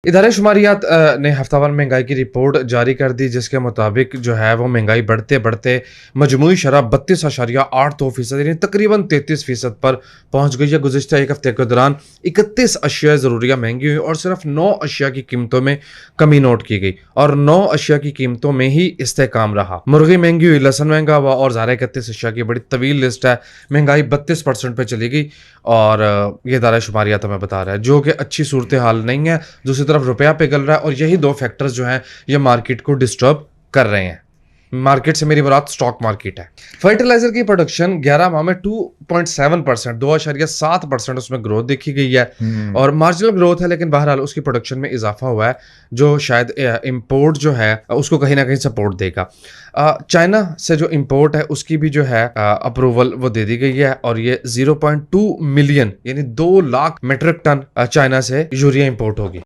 इदारे शुमारियात ने हफ्तावार महंगाई की रिपोर्ट जारी कर दी, जिसके मुताबिक जो है वो महंगाई बढ़ते बढ़ते मजमूई शरह 32.8% यानी तकरीबन 33% पर पहुंच गई है। गुज़िश्ता एक हफ्ते के दौरान 31 अशिया ज़रूरिया महंगी हुई और सिर्फ 9 अशिया की कीमतों में कमी नोट की गई और 9 अशिया की कीमतों में ही इस्तेकाम रहा। मुर्गी महंगी हुई, लहसन महंगा हुआ और ज़ारा 31 अशिया की बड़ी तवील लिस्ट है। महंगाई 32% पे चली गई और ये इदारा शुमारियात हमें बता रहा है, जो कि अच्छी सूरत हाल नहीं है। दूसरी तरफ रुपया पिघल रहा है और यही दो फैक्टर्स जो हैं ये मार्केट को डिस्टर्ब कर रहे हैं। मार्केट से मेरी मुराद स्टॉक मार्केट है। फर्टिलाइजर की प्रोडक्शन 11 माह में 2.7%, 2.7% उसमें ग्रोथ देखी गई है और मार्जिनल ग्रोथ है, लेकिन बहरहाल उसकी प्रोडक्शन में इजाफा हुआ है, जो शायद इंपोर्ट जो है उसको कहीं ना कहीं सपोर्ट देगा। चाइना से जो इंपोर्ट है उसकी भी जो है अप्रूवल वो दे दी गई है और ये 0.2 मिलियन यानी 2 लाख मेट्रिक टन चाइना से यूरिया इंपोर्ट होगी।